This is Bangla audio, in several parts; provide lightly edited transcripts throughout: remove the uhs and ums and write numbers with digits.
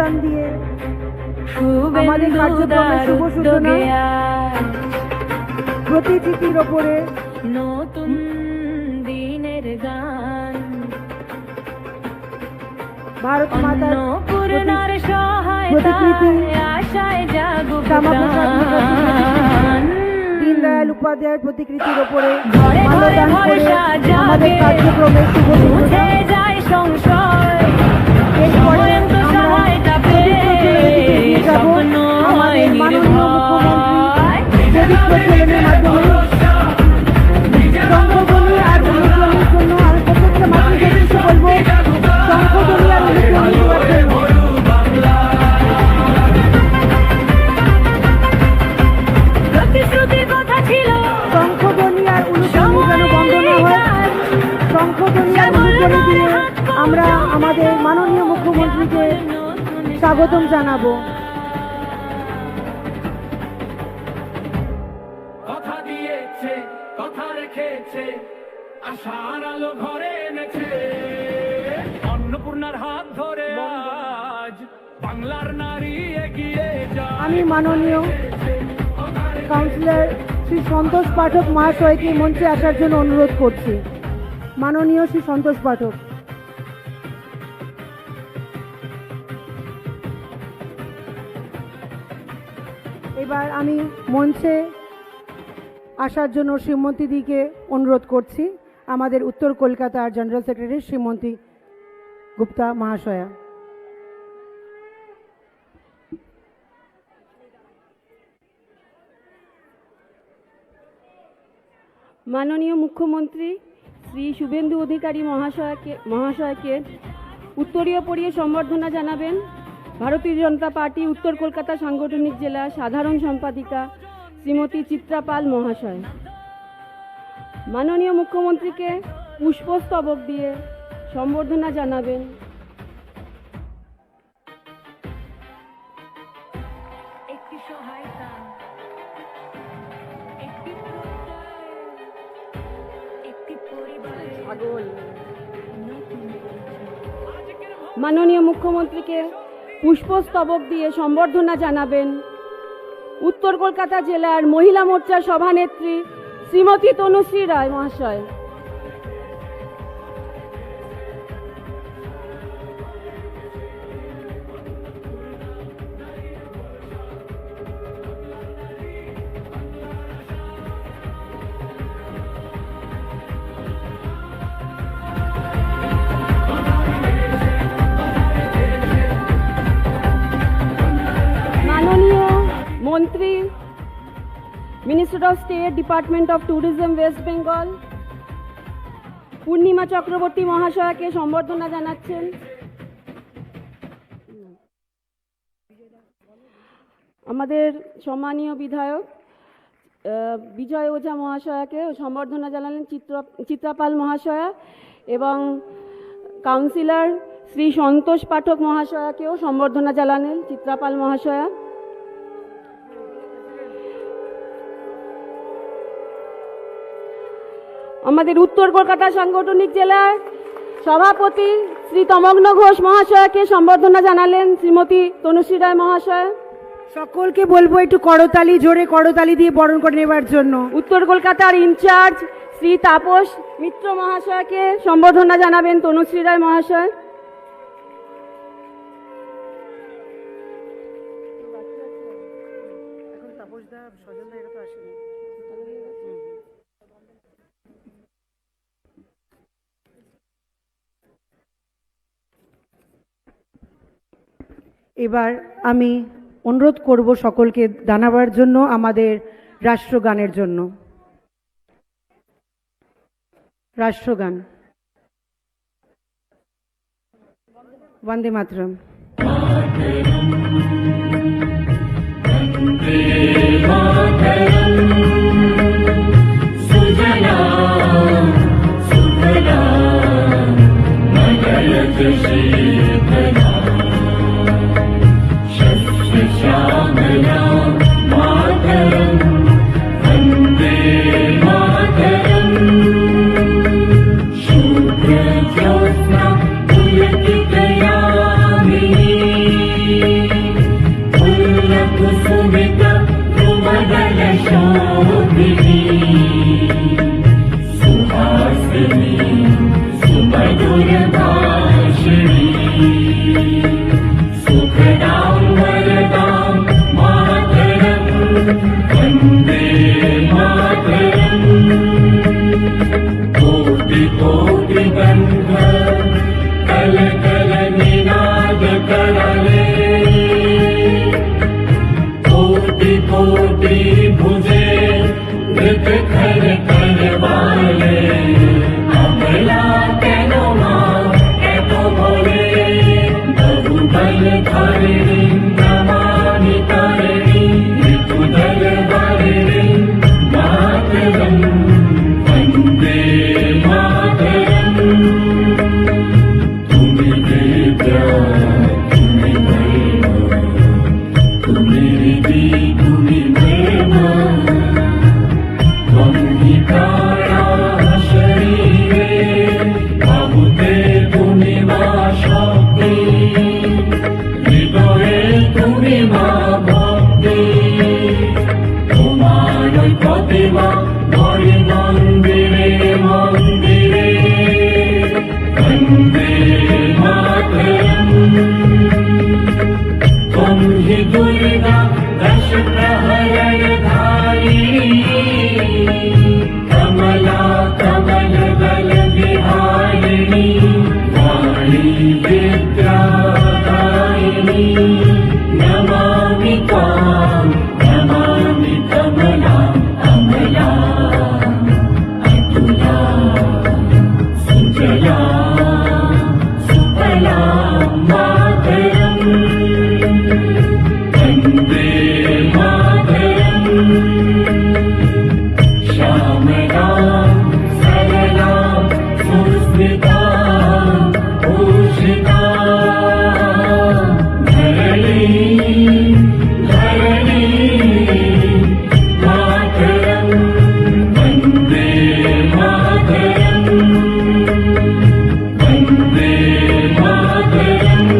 মাল্যদান দিয়ে আমাদের কার্যক্রমের শুভ সূচনা। প্রতিকৃতির ওপরে নতুন দিনের গান, ভারত মাতার পূর্ণার সহায়তায় আশায় জাগুক প্রাণ। দীনদয়াল উপাধ্যায়ের প্রতিকৃতির ওপরে ঘরে ঘরে মাল্যদান করে ভরসা আমাদের জাগে, কার্যক্রমের শুভ সূচনা। মুছে যায় সংশয়, এরপরে অনন্ত আমরা সহায়তা পেয়ে স্বপ্ন আমাদের মাননীয় মুখ্যমন্ত্রী প্রদীপ প্রজ্বলনের মাধ্যমে শঙ্খধ্বনি আর অনুধ্বনির জন্য আমি প্রত্যেকটা মাতৃদেরকে বলবো শঙ্খধ্বনি আর অনুধ্বনি দেওয়ার জন্য। প্রতিশ্রুতির কথা ছিল শঙ্খধ্বনি আর অনুধ্বনি যেন বন্ধ না হয়, শঙ্খধ্বনি আর অনুধ্বনি দিয়ে আমরা আমাদের মাননীয় মুখ্যমন্ত্রীকে স্বাগতম জানাবো। কথা দিয়েছে, কথা রেখেছে, আশার আলো ঘরে এনেছে। অন্নপূর্ণার হাত ধরে আজ বাংলার নারী এগিয়ে যায়। আমি মাননীয় কাউন্সিলর শ্রী সন্তোষ পাঠক মহাশয়কে মঞ্চে আসার জন্য অনুরোধ করছি। মাননীয় শ্রী সন্তোষ পাঠক। এবার আমি মঞ্চে আসার জন্য শ্রীমতীদিকে অনুরোধ করছি, আমাদের উত্তর কলকাতার জেনারেল সেক্রেটারি শ্রীমতী গুপ্তা মহাশয়া। মাননীয় মুখ্যমন্ত্রী শ্রী শুভেন্দু অধিকারী মহাশয়কে উত্তরীয় পরিয়ে সম্বর্ধনা জানাবেন ভারতীয় জনতা পার্টি উত্তর কলকাতা সাংগঠনিক জেলা সাধারণ সম্পাদিকা শ্রীমতী চিত্রা পাল মহাশয়। মাননীয় মুখ্যমন্ত্রীকে পুষ্পস্তবক দিয়ে সম্বর্ধনা জানাবেন একটি সহায়তা, একটি প্রত্যয়, একটি পরিবার। মাননীয় মুখ্যমন্ত্রীকে পুষ্পস্তবক দিয়ে সম্বর্ধনা জানাবেন উত্তর কলকাতা জেলার মহিলা মোর্চার সভানেত্রী শ্রীমতী তনুশ্রী রায় মহাশয়। মাননীয় মন্ত্রী minister of state department of tourism West Bengal Purnima Chakraborty মহাশয়াকে সম্বর্ধনা জানাচ্ছেন। আমাদের সম্মানীয় বিধায়ক বিজয় ওঝা মহাশয়াকে সম্বর্ধনা জানালেন চিত্রাপাল মহাশয়া, এবং কাউন্সিলর শ্রী সন্তোষ পাঠক মহাশয়াকেও সম্বর্ধনা জানালেন চিত্রাপাল মহাশয়া। আমাদের উত্তর কলকাতা সাংগঠনিক জেলার সভাপতি শ্রী তমগ্ন ঘোষ মহাশয়কে সম্বর্ধনা জানালেন শ্রীমতী তনুশ্রী রায় মহাশয়। সকলকে বলবো একটু করতালি, জোরে করতালি দিয়ে বরণ করে নেবার জন্য। উত্তর কলকাতার ইনচার্জ শ্রী তাপস মিত্র মহাশয়কে সম্বর্ধনা জানাবেন তনুশ্রী রায় মহাশয়। এবার আমি অনুরোধ করব সকলকে দাঁড়াবার জন্য আমাদের রাষ্ট্রগানের জন্য। রাষ্ট্রগান বন্দে মাতরম। कोटि कोटि बंध कल कल निनाद करले कोटि कोटि भुजे मृत खर कर वाले अमला केनो मां एतो बोले बहुबल धारिणी नमामि तारिणी ऋतुदल वारिणी मातरम वंदे मातरम तुम्हें विद्या तुम्हें महिमा तुम्हें रिद्धि तुम्हें महिमा त्वं हि प्राणा शरीरे बाहुते तुम्हें मा शक्ति হৃদয়ে তুমি মা ভক্তি তোমার প্রতিমা ঘরে মন্দিরে মন্দিরে বন্দে মাতরম ত্বং হি দুর্গা দশ প্রহরণধারিণী কমলা কমল দল বিহারিণী वाणी विद्यादायिनी नमामि त्वां नमामि कमला अमला अतुला सुजला सुफला मातरम वन्दे मातरम श्यामलां सरलां सुस्मितां भूषिता धरणी धरणी मातरम वन्दे मातरम वन्दे मातरम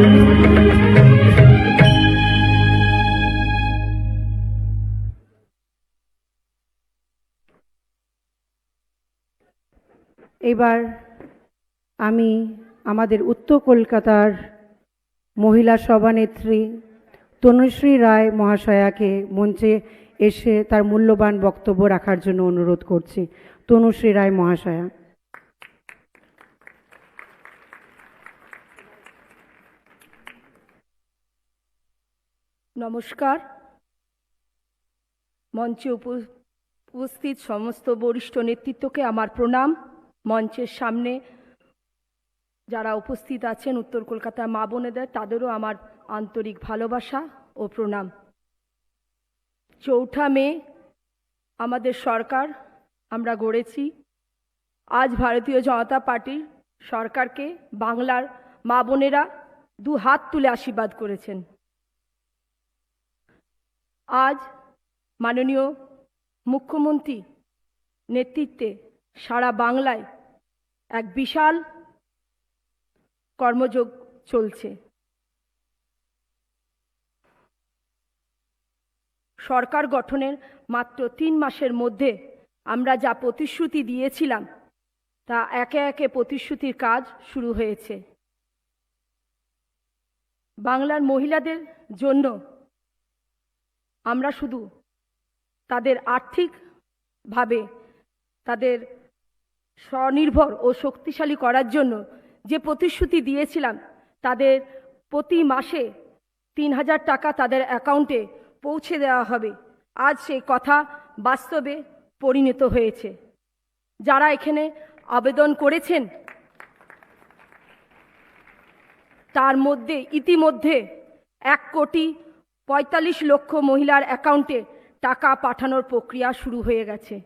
এবার আমি আমাদের উত্তর কলকাতার মহিলা সভানেত্রী তনুশ্রী রায় মহাশয়াকে মঞ্চে এসে তার মূল্যবান বক্তব্য রাখার জন্য অনুরোধ করছি। তনুশ্রী রায় মহাশয়া। নমস্কার। মঞ্চে উপস্থিত সমস্ত বরিষ্ঠ নেতৃত্বকে আমার প্রণাম। মঞ্চের সামনে যারা উপস্থিত আছেন উত্তর কলকাতার মা বোনেদের, তাদেরও আমার আন্তরিক ভালোবাসা ও প্রণাম। 4 মে আমাদের সরকার আমরা গড়েছি। আজ ভারতীয় জনতা পার্টির সরকারকে বাংলার মা বোনেরা 2 হাত তুলে আশীর্বাদ করেছেন। আজ মাননীয় মুখ্যমন্ত্রী নেতৃত্বে সারা বাংলায় এক বিশাল কর্মযোগ চলছে। সরকার গঠনের মাত্র 3 মাসের মধ্যে আমরা যা প্রতিশ্রুতি দিয়েছিলাম তা একে একে প্রতিশ্রুতির কাজ শুরু হয়েছে। বাংলার মহিলাদের জন্য আমরা শুধু তাদের আর্থিকভাবে তাদের স্বনির্ভর ও শক্তিশালী করার জন্য যে প্রতিশ্রুতি দিয়েছিলাম, তাদের প্রতি মাসে 3000 টাকা তাদের অ্যাকাউন্টে পৌঁছে দেওয়া হবে। আজ সেই কথা বাস্তবে পরিণত হয়েছে। যারা এখানে আবেদন করেছেন তার মধ্যে ইতিমধ্যে 1,45,00,000 মহিলার অ্যাকাউন্টে টাকা পাঠানোর প্রক্রিয়া শুরু হয়ে গেছে।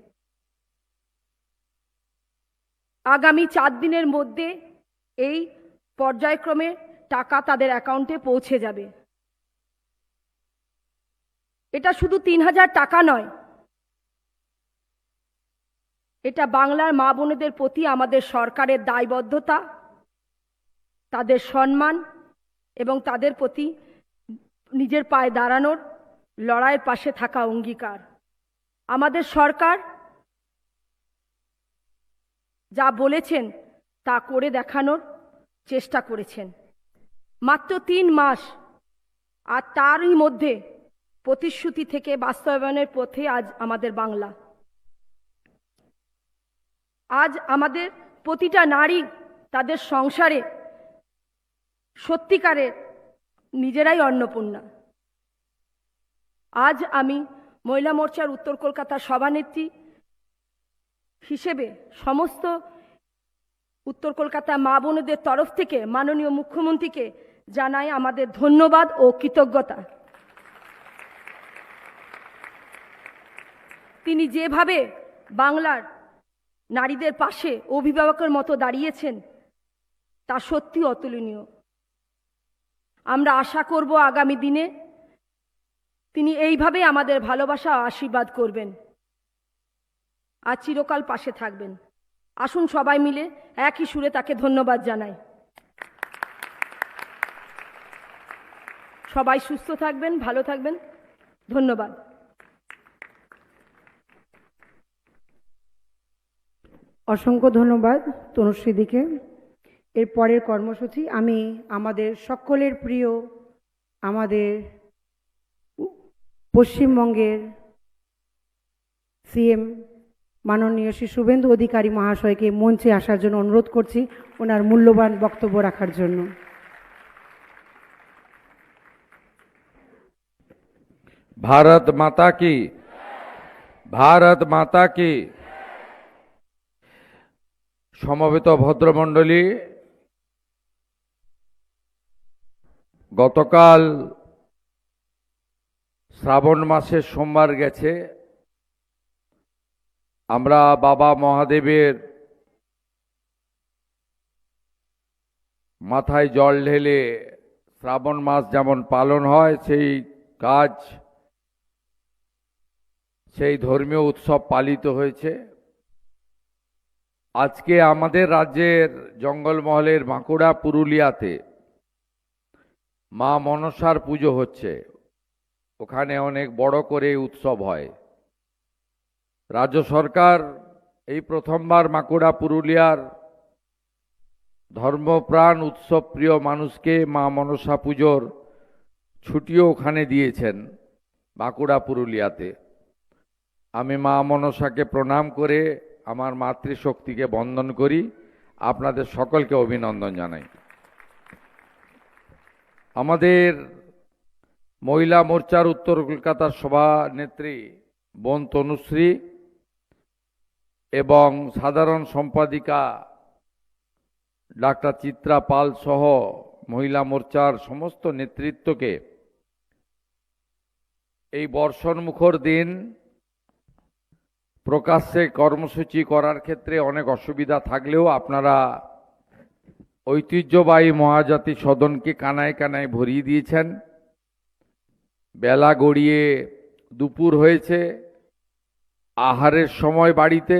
আগামী 4 দিনের মধ্যে এই পর্যায়ক্রমে টাকা তাদের অ্যাকাউন্টে পৌঁছে যাবে। এটা শুধু 3000 টাকা নয়, এটা বাংলার মা বোনেদের প্রতি আমাদের সরকারের দায়বদ্ধতা, তাদের সম্মান এবং তাদের প্রতি নিজের পায়ে দাঁড়ানোর লড়াইয়ের পাশে থাকা অঙ্গীকার। আমাদের সরকার যা বলেছেন তা করে দেখানোর চেষ্টা করেছেন। মাত্র 3 মাস, আর তারই মধ্যে প্রতিশ্রুতি থেকে বাস্তবায়নের পথে আজ আমাদের বাংলা। আজ আমাদের প্রতিটা নারী তাদের সংসারে সত্যিকারের নিজেরাই অন্নপূর্ণা। আজ আমি মহিলা মোর্চার উত্তর কলকাতার সভানেত্রী হিসেবে সমস্ত উত্তর কলকাতা মা বোনদের তরফ থেকে মাননীয় মুখ্যমন্ত্রীকে জানাই আমাদের ধন্যবাদ ও কৃতজ্ঞতা। তিনি যেভাবে বাংলার নারীদের পাশে অভিভাবকের মতো দাঁড়িয়েছেন তা সত্যি অতুলনীয়। আমরা আশা করব আগামী দিনে তিনি এইভাবে আমাদের ভালোবাসা ও আশীর্বাদ করবেন আর চিরকাল পাশে থাকবেন। আসুন সবাই মিলে একই সুরে তাকে ধন্যবাদ জানাই। সবাই সুস্থ থাকবেন, ভালো থাকবেন। ধন্যবাদ। অসংখ্য ধন্যবাদ তনুশ্রীদিকে। এর পরের কর্মসূচি আমি আমাদের সকলের প্রিয় আমাদের পশ্চিমবঙ্গের সিএম মাননীয় শ্রী শুভেন্দু অধিকারী মহাশয়কে মঞ্চে আসার জন্য অনুরোধ করছি ওনার মূল্যবান বক্তব্য রাখার জন্য। भारत माता की, भारत माता की। সমবেত ভদ্রমণ্ডলী, গতকাল শ্রাবণ মাসের সোমবার গেছে। আমরা বাবা মহাদেবের মাথায় জল ঢেলে শ্রাবণ মাস যেমন পালন হয় সেই কাজ, সেই ধর্মীয় উৎসব পালিত হয়েছে। আজকে আমাদের রাজ্যের জঙ্গলমহলের বাঁকুড়া পুরুলিয়াতে মা মনসার পুজো হচ্ছে। ওখানে অনেক বড় করে উৎসব হয়। রাজ্য সরকার এই প্রথমবার বাঁকুড়া পুরুলিয়ার ধর্মপ্রাণ উৎসব প্রিয় মানুষকে মা মনসা পুজোর ছুটিও ওখানে দিয়েছেন বাঁকুড়া পুরুলিয়াতে। আমি মা মনসাকে প্রণাম করে আমার মাতৃশক্তিকে বন্দন করি, আপনাদের সকলকে অভিনন্দন জানাই। আমাদের মহিলা মোর্চার উত্তর কলকাতার সভানেত্রী বোন তনুশ্রী এবং সাধারণ সম্পাদিকা ডাক্তার চিত্রা পাল সহ মহিলা মোর্চার সমস্ত নেতৃত্বকে এই বর্ষণমুখর দিন প্রকাশ্যে কর্মসূচি করার ক্ষেত্রে অনেক অসুবিধা থাকলেও আপনারা ঐতিহ্যবাহী মহাজাতি সদনকে কানায় কানায় ভরিয়ে দিয়েছেন। বেলা গড়িয়ে দুপুর হয়েছে, আহারের সময় বাড়িতে,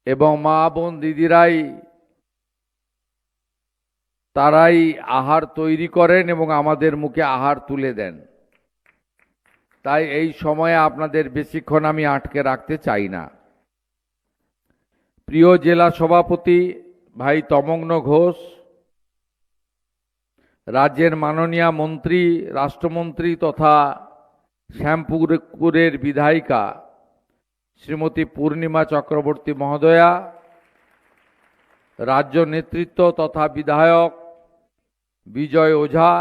এবং মা বোন দিদিরাই তারাই আহার তৈরি করেন এবং আমাদের মুখে আহার তুলে দেন। তাই এই সময়ে আপনাদের বেশিক্ষণ আমি আটকে রাখতে চাই না। প্রিয় জেলা সভাপতি ভাই তমগ্ন ঘোষ, রাজ্যের মাননীয় মন্ত্রী, রাষ্ট্রমন্ত্রী তথা শ্যামপুকুরের বিধায়িকা শ্রীমতী পূর্ণিমা চক্রবর্তী মহোদয়া, রাজ্য নেতৃত্ব তথা বিধায়ক বিজয় ওঝা,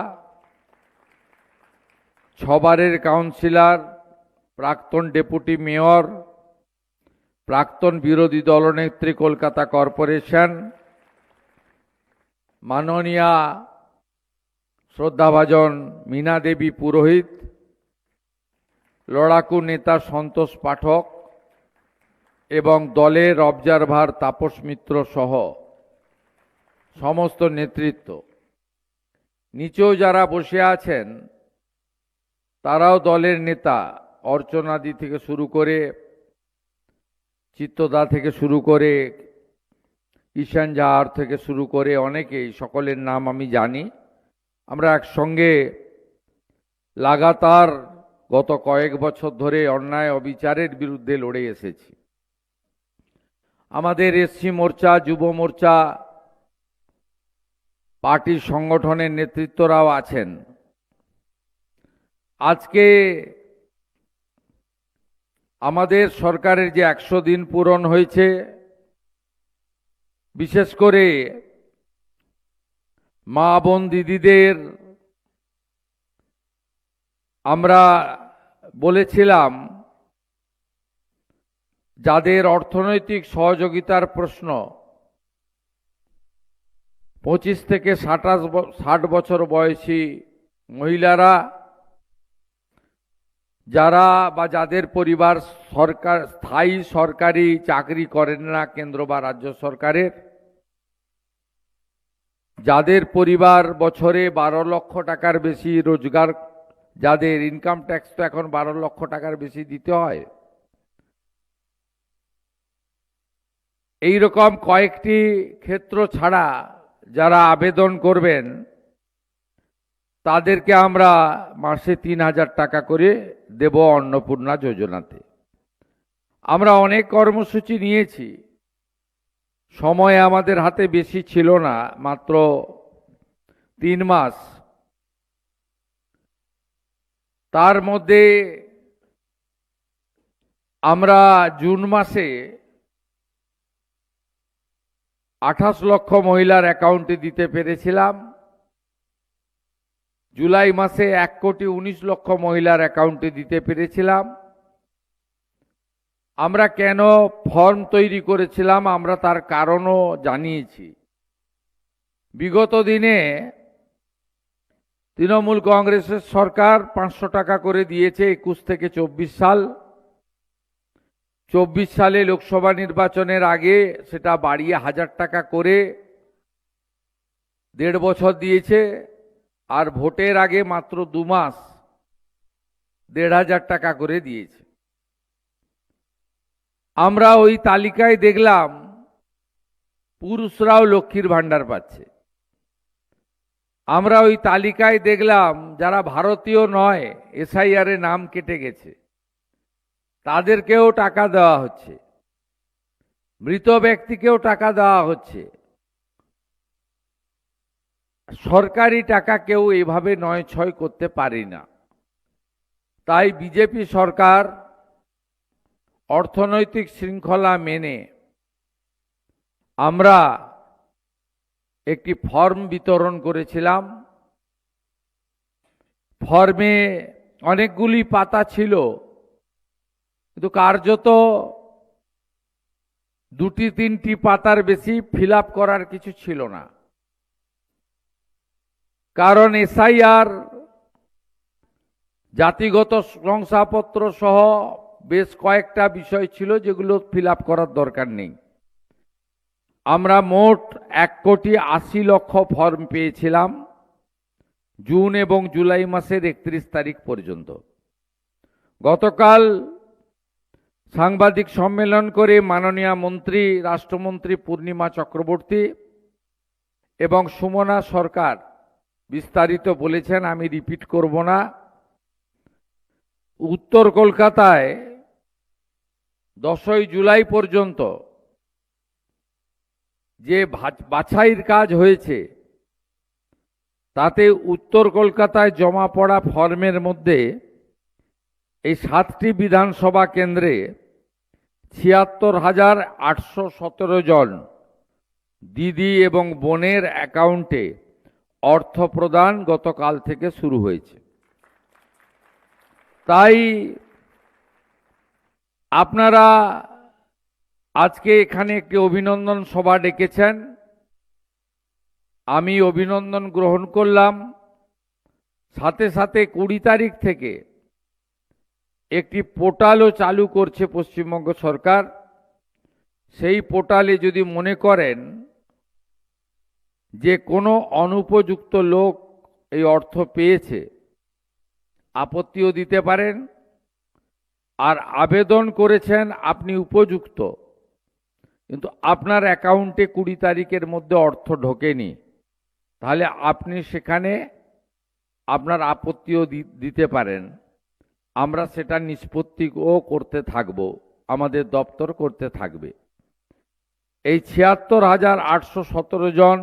ছবারের কাউন্সিলর, প্রাক্তন ডেপুটি মেয়র, প্রাক্তন বিরোধী দলনেত্রী কলকাতা কর্পোরেশন, মাননীয়া শ্রদ্ধাভাজন মীনা দেবী পুরোহিত, লড়াকু নেতা সন্তোষ পাঠক এবং দলের অবজারভার তাপস মিত্র সহ সমস্ত নেতৃত্ব, নিচেও যারা বসে আছেন তারাও দলের নেতা, অর্চনাদি থেকে শুরু করে, চিত্তদা থেকে শুরু করে, ঈশান জাহার থেকে শুরু করে অনেকেই, সকলের নাম আমি জানি। আমরা একসঙ্গে লাগাতার গত কয়েক বছর ধরে অন্যায় অবিচারের বিরুদ্ধে লড়ে এসেছি। আমাদের এসসি মোর্চা, যুব মোর্চা, পার্টির সংগঠনের নেতৃত্বরাও আছেন। আজকে আমাদের সরকারের যে 100 দিন পূরণ হয়েছে, বিশেষ করে মা বোন দিদিদের আমরা বলেছিলাম যাদের অর্থনৈতিক সহযোগিতার প্রশ্ন 25 থেকে 60 বছর বয়সী মহিলারা, যারা বা যাদের পরিবার স্থায়ী সরকারি চাকরি করেন না কেন্দ্র বা রাজ্য সরকারের, যাদের পরিবার বছরে 12 লক্ষ টাকার বেশি রোজগার, যাদের ইনকাম ট্যাক্স তো এখন 12 লক্ষ টাকার বেশি দিতে হয়, এই রকম কয়েকটি ক্ষেত্র ছাড়া যারা আবেদন করবেন তাদেরকে আমরা মাসে 3,000 টাকা করে দেব অন্নপূর্ণা যোজনাতে। আমরা অনেক কর্মসূচি নিয়েছি, সময় আমাদের হাতে বেশি ছিল না, মাত্র 3 মাস। তার মধ্যে আমরা জুন মাসে 28 লক্ষ মহিলার অ্যাকাউন্টে দিতে পেরেছিলাম, জুলাই মাসে 1,19,00,000 মহিলার অ্যাকাউন্টে দিতে পেরেছিলাম। আমরা কেন ফর্ম তৈরি করেছিলাম আমরা তার কারণও জানিয়েছি। বিগত দিনে তৃণমূল কংগ্রেসের সরকার 500 টাকা করে দিয়েছে 21 থেকে 24 সাল। 24 সালে লোকসভা নির্বাচনের আগে সেটা বাড়িয়ে 1000 টাকা করে 1.5 বছর দিয়েছে, আর ভোটের আগে মাত্র 2 মাস 1,500 টাকা করে দিয়েছে। আমরা ওই তালিকায় দেখলাম পুরুষরাও লক্ষ্মীর ভাণ্ডার পাচ্ছে। আমরা ওই তালিকায় দেখলাম যারা ভারতীয় নয়, SIR এ নাম কেটে গেছে, তাদেরকেও টাকা দেওয়া হচ্ছে, মৃত ব্যক্তিকেও টাকা দেওয়া হচ্ছে। সরকারি টাকা কেউ এভাবে নয় ছয় করতে পারি না। তাই বিজেপি সরকার অর্থনৈতিক শৃঙ্খলা মেনে আমরা একটি ফর্ম বিতরণ করেছিলাম। ফর্মে অনেকগুলি পাতা ছিল, কিন্তু কার্যত 2-3টি পাতার বেশি ফিল আপ করার কিছু ছিল না। কারণ SIR জাতিগত শংসাপত্র সহ বেশ কয়েকটা বিষয় ছিল যেগুলো ফিল আপ করার দরকার নেই। আমরা মোট 1,80,00,000 ফর্ম পেয়েছিলাম জুন এবং জুলাই মাসের 31 তারিখ পর্যন্ত। গতকাল সাংবাদিক সম্মেলন করে মাননীয় মন্ত্রী, রাষ্ট্রমন্ত্রী পূর্ণিমা চক্রবর্তী এবং সুমনা সরকার বিস্তারিত বলেছেন, আমি রিপিট করব না। উত্তর কলকাতায় 10ই জুলাই পর্যন্ত যে বাছাইয়ের কাজ হয়েছে তাতে উত্তর কলকাতায় জমা পড়া ফর্মের মধ্যে এই 7টি বিধানসভা কেন্দ্রে 76,817 জন দিদি এবং বোনের অ্যাকাউন্টে অর্থ প্রদান গতকাল থেকে শুরু হয়েছে। তাই আপনারা আজকে এখানে একটি অভিনন্দন সভা ডেকেছেন, আমি অভিনন্দন গ্রহণ করলাম। সাথে সাথে 20 তারিখ থেকে একটি পোর্টালও চালু করছে পশ্চিমবঙ্গ সরকার। সেই পোর্টালে যদি মনে করেন যে কোনো অনুপযুক্ত লোক এই অর্থ পেয়েছে, আপত্তিও দিতে পারেন। আর আবেদন করেছেন আপনি উপযুক্ত, কিন্তু আপনার অ্যাকাউন্টে 20 তারিখের মধ্যে অর্থ ঢোকেনি, তাহলে আপনি সেখানে আপনার আপত্তিও দিতে পারেন। আমরা সেটা নিষ্পত্তিও করতে থাকব, আমাদের দপ্তর করতে থাকবে। এই 76,817 জন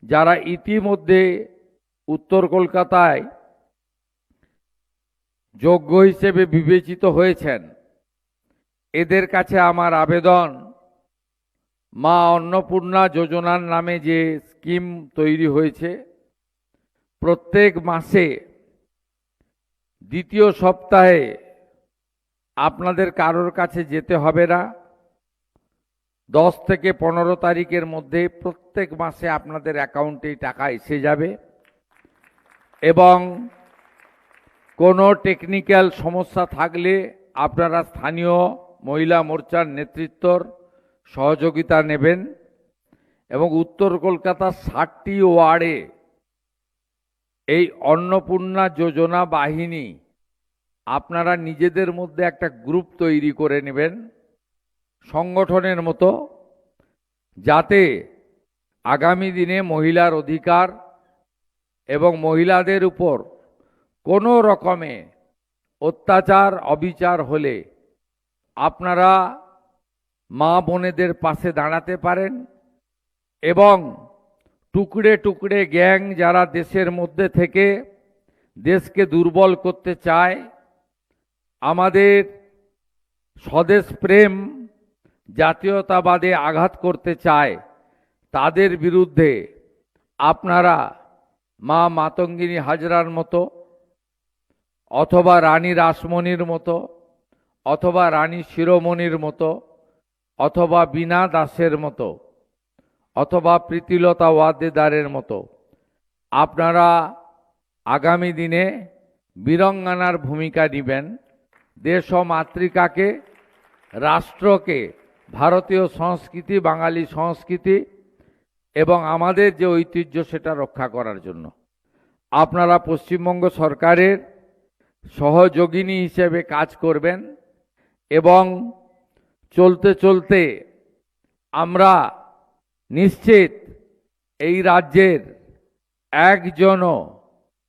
যারা ইতিমধ্যে উত্তর কলকাতায় যোগ্য হিসেবে বিবেচিত হয়েছেন, এদের কাছে আমার আবেদন, মা অন্নপূর্ণা যোজনার নামে যে স্কিম তৈরি হয়েছে, প্রত্যেক মাসে দ্বিতীয় সপ্তাহে আপনাদের কারোর কাছে যেতে হবে না। 10 থেকে 15 তারিখের মধ্যে প্রত্যেক মাসে আপনাদের অ্যাকাউন্টে টাকা এসে যাবে এবং কোনো টেকনিক্যাল সমস্যা থাকলে আপনারা স্থানীয় মহিলা মোর্চার নেতৃত্বর সহযোগিতা নেবেন এবং উত্তর কলকাতার 60টি ওয়ার্ডে এই অন্নপূর্ণা যোজনা বাহিনী আপনারা নিজেদের মধ্যে একটা গ্রুপ তৈরি করে নেবেন সংগঠনের মতো, যাতে আগামী দিনে মহিলার অধিকার এবং মহিলাদের উপর কোনো রকমে অত্যাচার অবিচার হলে আপনারা মা বোনেদের পাশে দাঁড়াতে পারেন এবং টুকরে টুকরে গ্যাং যারা দেশের মধ্যে থেকে দেশকে দুর্বল করতে চায়, আমাদের স্বদেশ প্রেম জাতীয়তাবাদে আঘাত করতে চায়, তাদের বিরুদ্ধে আপনারা মা মাতঙ্গিনী হাজরার মতো অথবা রানী রাসমণির মতো অথবা রানী শিরোমণির মতো অথবা বীণা দাসের মতো অথবা প্রীতিলতা ওয়াদ্দেদারের মতো আপনারা আগামী দিনে বীরাঙ্গনার ভূমিকা নেবেন। দেশ ও মাতৃকাকে, রাষ্ট্রকে, ভারতীয় সংস্কৃতি, বাঙালি সংস্কৃতি এবং আমাদের যে ঐতিহ্য সেটা রক্ষা করার জন্য আপনারা পশ্চিমবঙ্গ সরকারের সহযোগিনী হিসেবে কাজ করবেন এবং চলতে চলতে আমরা নিশ্চিত এই রাজ্যের একজনও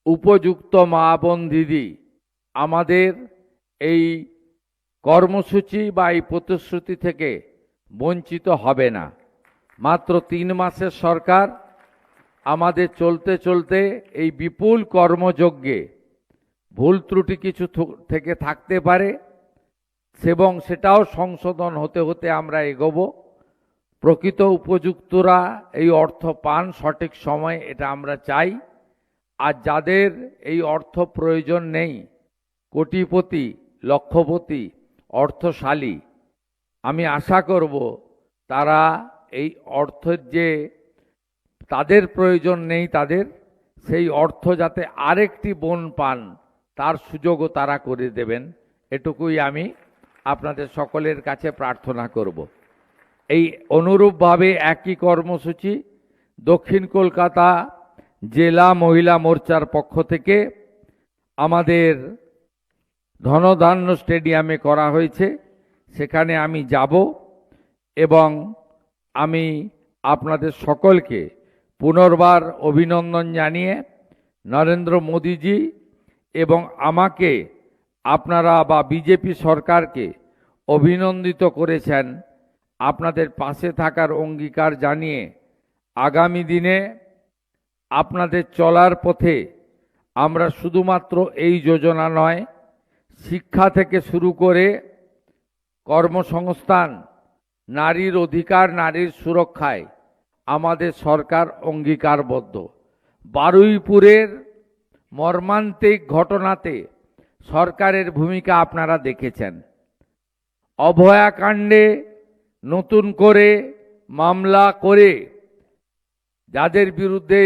উপযুক্ত মা বোন দিদি আমাদের এই কর্মসূচি বা এই প্রতিশ্রুতি থেকে বঞ্চিত হবে না। মাত্র 3 মাসের সরকার, আমাদের চলতে চলতে এই বিপুল কর্মযজ্ঞে ভুল ত্রুটি কিছু থেকে থাকতে পারে এবং সেটাও সংশোধন হতে হতে আমরা এগোবো। প্রকৃত উপযুক্তরা এই অর্থ পান সঠিক সময়, এটা আমরা চাই। আর যাদের এই অর্থ প্রয়োজন নেই, কোটিপতি, লক্ষপতি, অর্থশালী, আমি আশা করব তারা এই অর্থের যে তাদের প্রয়োজন নেই, তাদের সেই অর্থ যাতে আরেকটি বোন পান তার সুযোগও তারা করে দেবেন, এটুকুই আমি আপনাদের সকলের কাছে প্রার্থনা করব। এই অনুরূপভাবে একই কর্মসূচি দক্ষিণ কলকাতা জেলা মহিলা মোর্চার পক্ষ থেকে আমাদের ধনধান্য স্টেডিয়ামে করা হয়েছে। সেখানে আমি যাব এবং আমি আপনাদের সকলকে পুনর্বার অভিনন্দন জানিয়ে নরেন্দ্র মোদীজি এবং আমাকে আপনারা বা বিজেপি সরকারকে অভিনন্দিত করেছেন, আপনাদের পাশে থাকার অঙ্গীকার জানিয়ে আগামী দিনে আপনাদের চলার পথে আমরা শুধুমাত্র এই যোজনা নয়, শিক্ষা থেকে শুরু করে কর্মসংস্থান, নারীর অধিকার, নারীর সুরক্ষায় আমাদের সরকার অঙ্গীকারবদ্ধ। বারুইপুরের মর্মান্তিক ঘটনাতে সরকারের ভূমিকা আপনারা দেখেছেন। অভয়াকাণ্ডে নতুন করে মামলা করে যাদের বিরুদ্ধে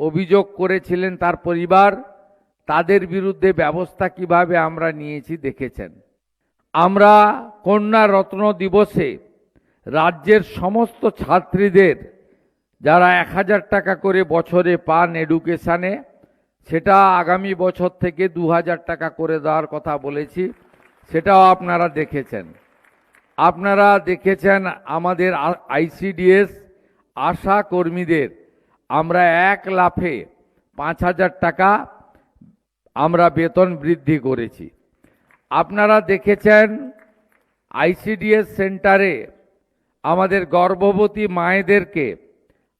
অভিযোগ করেছিলেন তার পরিবার, তাদের বিরুদ্ধে ব্যবস্থা কিভাবে আমরা নিয়েছি দেখেছেন। আমরা কন্যা রত্ন দিবসে রাজ্যের সমস্ত ছাত্রীদের যারা 1000 টাকা করে বছরে পান এডুকেশানে, সেটা আগামী বছর থেকে 2000 টাকা করে দেওয়ার কথা বলেছি, সেটাও আপনারা দেখেছেন। আপনারা দেখেছেন আমাদের আইসিডিএস আশা কর্মীদের আমরা 1 লাফে 5000 টাকা আমরা বেতন বৃদ্ধি করেছি। আপনারা দেখেছেন আইসিডিএস সেন্টারে আমাদের গর্ভবতী মায়েদেরকে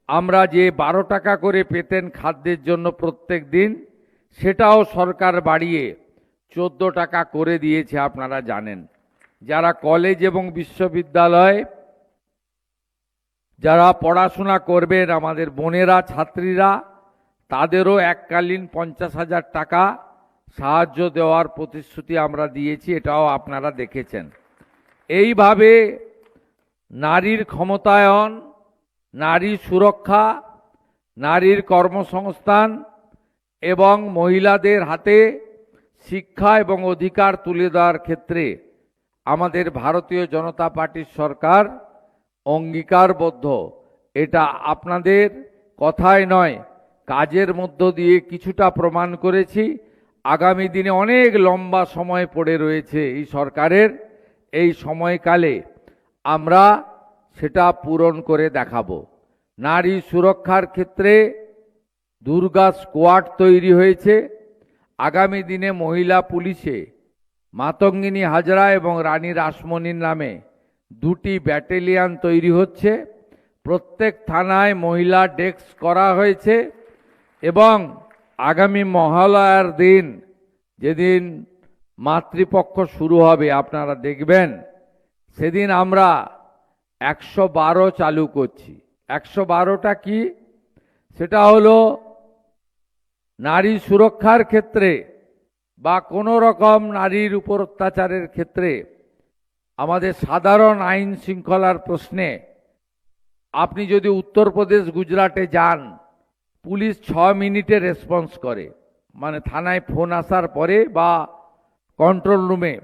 আমরা যে 12 টাকা করে পেতেন খাদ্যের জন্য প্রত্যেক দিন, সেটাও সরকার বাড়িয়ে 14 টাকা করে দিয়েছে, আপনারা জানেন। যারা কলেজ এবং বিশ্ববিদ্যালয় যারা পড়াশোনা করবেন, আমাদের বোনেরা ছাত্রীরা, তাদেরও এককালীন 50,000 টাকা সাহায্য দেওয়ার প্রতিশ্রুতি আমরা দিয়েছি, এটাও আপনারা দেখেছেন। এইভাবে নারীর ক্ষমতায়ন, নারী সুরক্ষা, নারীর কর্মসংস্থান এবং মহিলাদের হাতে শিক্ষা এবং অধিকার তুলে দেওয়ার ক্ষেত্রে আমাদের ভারতীয় জনতা পার্টির সরকার অঙ্গীকারবদ্ধ। এটা আপনাদের কথায় নয়, কাজের মধ্য দিয়ে কিছুটা প্রমাণ করেছি। আগামী দিনে অনেক লম্বা সময় পড়ে রয়েছে এই সরকারের, এই সময়কালে আমরা সেটা পূরণ করে দেখাবো। নারী সুরক্ষার ক্ষেত্রে দুর্গা স্কোয়াড তৈরি হয়েছে। আগামী দিনে মহিলা পুলিশে মাতঙ্গিনী হাজরা এবং রানী রাসমণির নামে 2টি ব্যাটালিয়ন তৈরি হচ্ছে। প্রত্যেক থানায় মহিলা ডেস্ক করা হয়েছে এবং আগামী মহালয়ার দিন, যেদিন মাতৃপক্ষ শুরু হবে, আপনারা দেখবেন সেদিন আমরা 112 চালু করছি। 112টা কি? সেটা হলো নারী সুরক্ষার ক্ষেত্রে বা কোনো রকম নারীর উপর অত্যাচারের ক্ষেত্রে আমাদের সাধারণ আইন শৃঙ্খলার প্রশ্নে আপনি যদি উত্তরপ্রদেশ, গুজরাটে যান, পুলিশ 6 মিনিটে রেসপন্স করে, মানে থানায় ফোন আসার পরে বা কন্ট্রোল রুমে।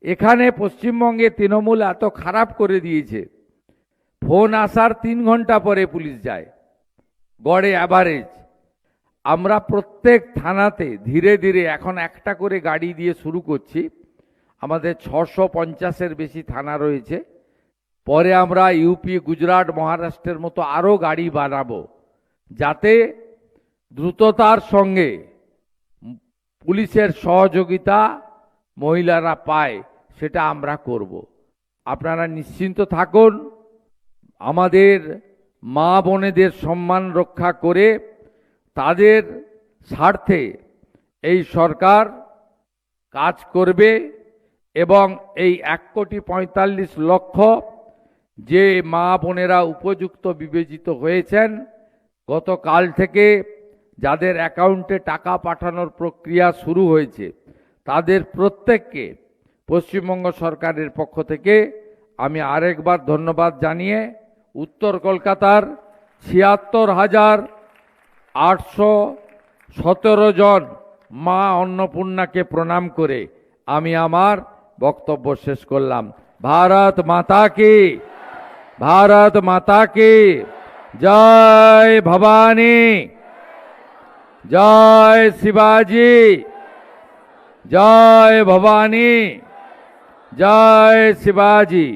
এখানে পশ্চিমবঙ্গে তৃণমূল এত খারাপ করে দিয়েছে, ফোন আসার 3 ঘন্টা পরে পুলিশ যায় গড়ে অ্যাভারেজ। আমরা প্রত্যেক থানাতে ধীরে ধীরে এখন একটা করে গাড়ি দিয়ে শুরু করছি। আমাদের 650-এর বেশি থানা রয়েছে। পরে আমরা ইউপি, গুজরাট, মহারাষ্ট্রের মতো আরও গাড়ি বানাবো, যাতে দ্রুততার সঙ্গে পুলিশের সহযোগিতা মহিলারা পায়, সেটা আমরা করব। আপনারা নিশ্চিন্ত থাকুন, আমাদের মা বোনেদের সম্মান রক্ষা করে তাদের স্বার্থে এই সরকার কাজ করবে এবং এই 1,45,00,000 যে মা বোনেরা উপযুক্ত বিবেচিত হয়েছেন, গতকাল থেকে যাদের অ্যাকাউন্টে টাকা পাঠানোর প্রক্রিয়া শুরু হয়েছে, তাদের প্রত্যেককে পশ্চিমবঙ্গ সরকারের পক্ষ থেকে আমি আরেকবার ধন্যবাদ জানিয়ে উত্তর কলকাতার 76,817 জন মা অন্নপূর্ণাকে প্রণাম করে আমি আমার বক্তব্য শেষ করলাম। ভারত মাতা কি, ভারত মাতা কি জয়। ভবানী জয়, শিবাজি জয়, ভবানী জয়, শিবাজি।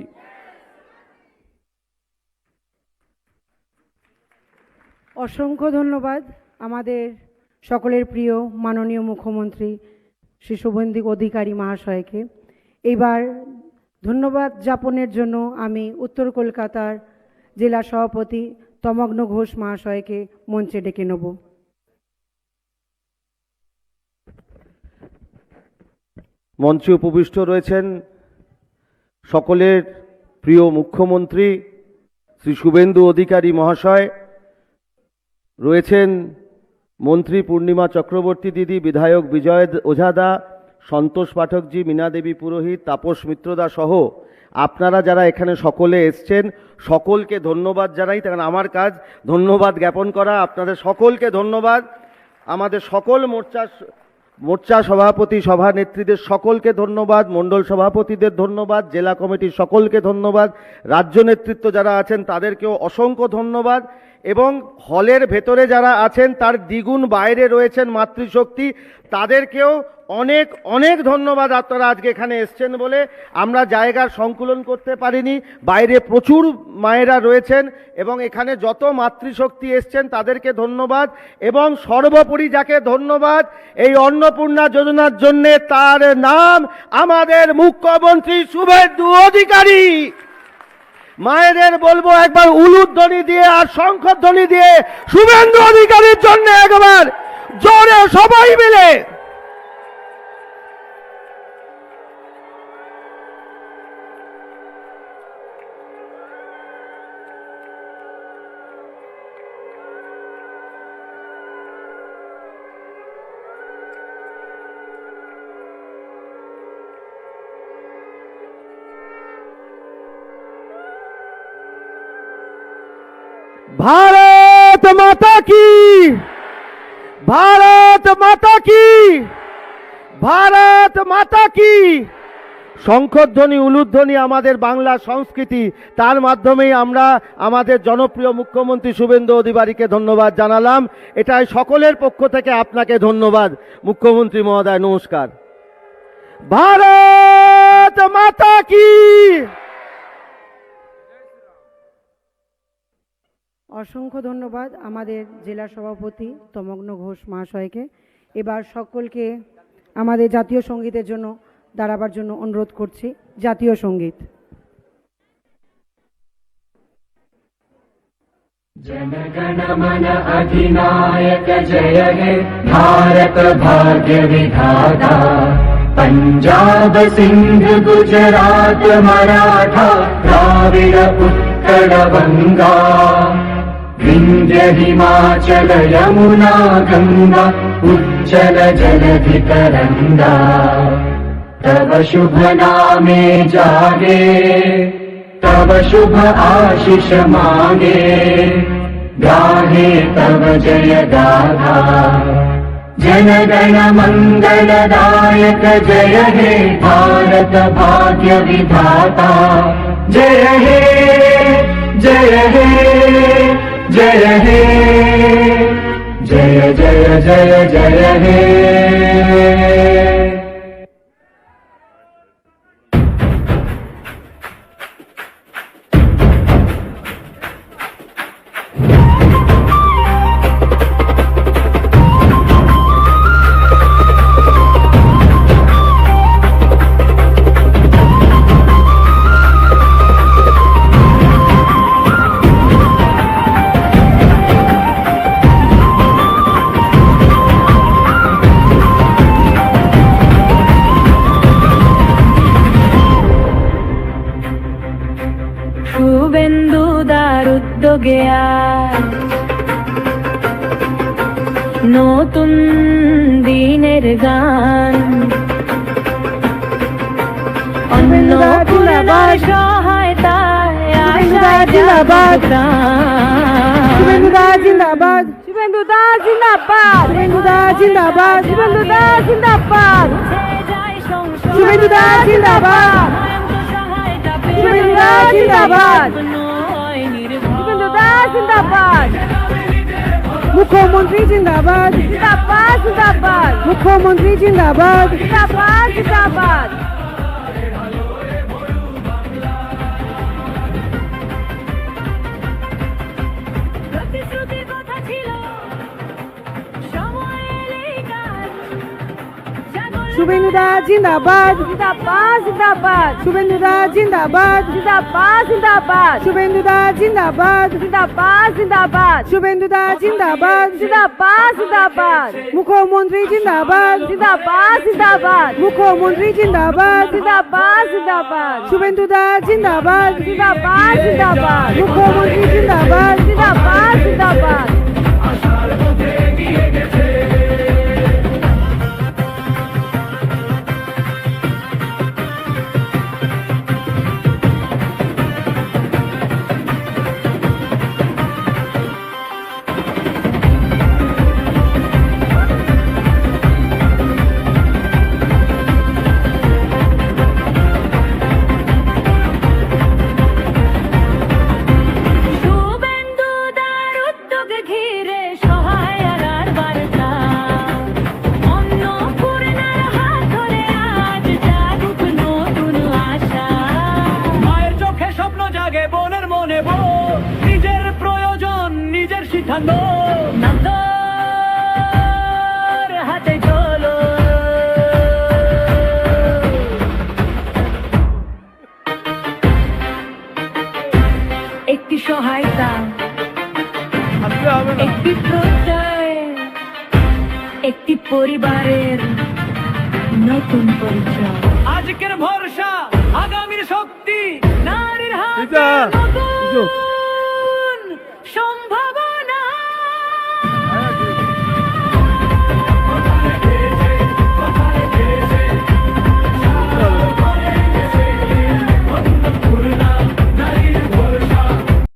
অসংখ্য ধন্যবাদ আমাদের সকলের প্রিয় মাননীয় মুখ্যমন্ত্রী শ্রী শুভেন্দু অধিকারী মহাশয়কে। এবার ধন্যবাদ জ্ঞাপনের জন্য আমি উত্তর কলকাতার জেলা সভাপতি তমগ্ন ঘোষ মহাশয়কে মঞ্চে ডেকে নেব। মঞ্চে উপবিষ্ট রয়েছেন সকলের প্রিয় মুখ্যমন্ত্রী শ্রী শুভেন্দু অধিকারী মহাশয়, রয়েছেন মন্ত্রী পূর্ণিমা চক্রবর্তী দিদি, বিধায়ক বিজয় ওঝাদা, সন্তোষ পাঠকজি, মীনা দেবী পুরোহিত, তাপস মিত্রদা সহ আপনারা যারা এখানে সকলে এসছেন, সকলকে ধন্যবাদ জানাই। কারণ আমার কাজ ধন্যবাদ জ্ঞাপন করা। আপনাদের সকলকে ধন্যবাদ। আমাদের সকল মোর্চা সভাপতি, সভানেত্রীদের সকলকে ধন্যবাদ, মণ্ডল সভাপতিদের ধন্যবাদ, জেলা কমিটির সকলকে ধন্যবাদ, রাজ্য নেতৃত্ব যারা আছেন তাদেরকেও অসংখ্য ধন্যবাদ, এবং হলের ভেতরে যারা আছেন তার দ্বিগুণ বাইরে রয়েছেন মাতৃশক্তি, তাদেরকেও অনেক অনেক ধন্যবাদ। আপনারা আজকে এখানে এসছেন বলে আমরা জায়গার সংকুলন করতে পারিনি, বাইরে প্রচুর মায়েরা রয়েছেন এবং এখানে যত মাতৃশক্তি এসছেন তাদেরকে ধন্যবাদ। এবং সর্বোপরি যাকে ধন্যবাদ এই অন্নপূর্ণা যোজনার জন্য, তার নাম আমাদের মুখ্যমন্ত্রী শুভেন্দু অধিকারী। মায়েদের বলবো একবার উলুধ্বনি দিয়ে আর শঙ্খধ্বনি দিয়ে শুভেন্দু অধিকারীর জন্য একবার জোরে সবাই মিলে। ভারত মাতা কি, ভারত মাতা কি, ভারত মাতা কি। শঙ্খধ্বনি উলুধ্বনি আমাদের বাংলা সংস্কৃতি, তার মাধ্যমেই আমরা আমাদের জনপ্রিয় মুখ্যমন্ত্রী শুভেন্দু অধিকারীকে ধন্যবাদ জানালাম। এটাই সকলের পক্ষ থেকে আপনাকে ধন্যবাদ মুখ্যমন্ত্রী মহোদয়, নমস্কার। ভারত মাতা কি। অসংখ্য ধন্যবাদ আমাদের জেলা সভাপতি তমগ্ন ঘোষ মহাশয়কে। এবার সকলকে আমাদের জাতীয় সঙ্গীতের জন্য দাঁড়াবার জন্য অনুরোধ করছি। জাতীয় সঙ্গীত। जनगण मन अधिनायक जय हे भारत भाग्य विधाता, पंजाब सिंध गुजरात मराठा द्राविड उत्कल बंगा, विंध्य हिमाचल यमुना गंगा उज्जल जलधि तरंगा, तब शुभ नामे जागे तब शुभ आशीष मांगे, गाहे तब जय गाथा। जनगण मंगलदायक जय हे भारत भाग्य विधाता, जय हे जय हे जय हे जय जय जय जय हे। শুভেন্দুদার উদ্যোগে আজ নতুন দিনের গান, অন্নপূর্ণার সহায়তায় আশায় জিন্দাবাদ। প্রাণ। শুভেন্দুদা জিন্দাবাদ, শুভেন্দুদা জিন্দাবাদ, শুভেন্দুদা জিন্দাবাদ, শুভেন্দুদা জিন্দাবাদ, শুভেন্দুদা জিন্দাবাদ, শুভেন্দুদা জিন্দাবাদ, শুভেন্দুদা জিন্দাবাদ, মুখ্যমন্ত্রী জিন্দাবাদ, জিন্দাবাদ জিন্দাবাদ, মুখ্যমন্ত্রী জিন্দাবাদ, জিন্দাবাদ জিন্দাবাদ। প্রতিশ্রুতির কথা ছিল সময় এলেই কাজ, জাগল শুভেন্দুদা জিন্দাবাদ, জিন্দাবাদ জিন্দাবাদ, শুভেন্দুদা জিন্দাবাদ, জিন্দাবাদ জিন্দাবাদ, শুভেন্দুদা জিন্দাবাদ, জিন্দাবাদ জিন্দাবাদ, শুভেন্দুদা জিন্দাবাদ, জিন্দাবাদ জিন্দাবাদ, মুখ্যমন্ত্রী জিন্দাবাদ, জিন্দাবাদ জিন্দাবাদ, মুখ্যমন্ত্রী জিন্দাবাদ, জিন্দাবাদ জিন্দাবাদ, শুভেন্দুদা জিন্দাবাদ, জিন্দাবাদ জিন্দাবাদ, মুখ্যমন্ত্রী জিন্দাবাদ, জিন্দাবাদ জিন্দাবাদ। শুভেন্দুদার উদ্যোগ ঘিরে সহায়তার বার্তা, অন্নপূর্ণার হাত ধরে আজ জাগুক নতুন আশা। মায়ের চোখে স্বপ্ন জাগে, বোনের মনে বোন, নিজের প্রয়োজন নিজের সিদ্ধান্ত, না তোর হাতে চলো, একটি সহায়তা, একটি প্রত্যয়, একটি পরিবারের নতুন পরিচয়। আজকের ভরসা আগামীর শক্তি, নারীর হাতে দিদা, নতুন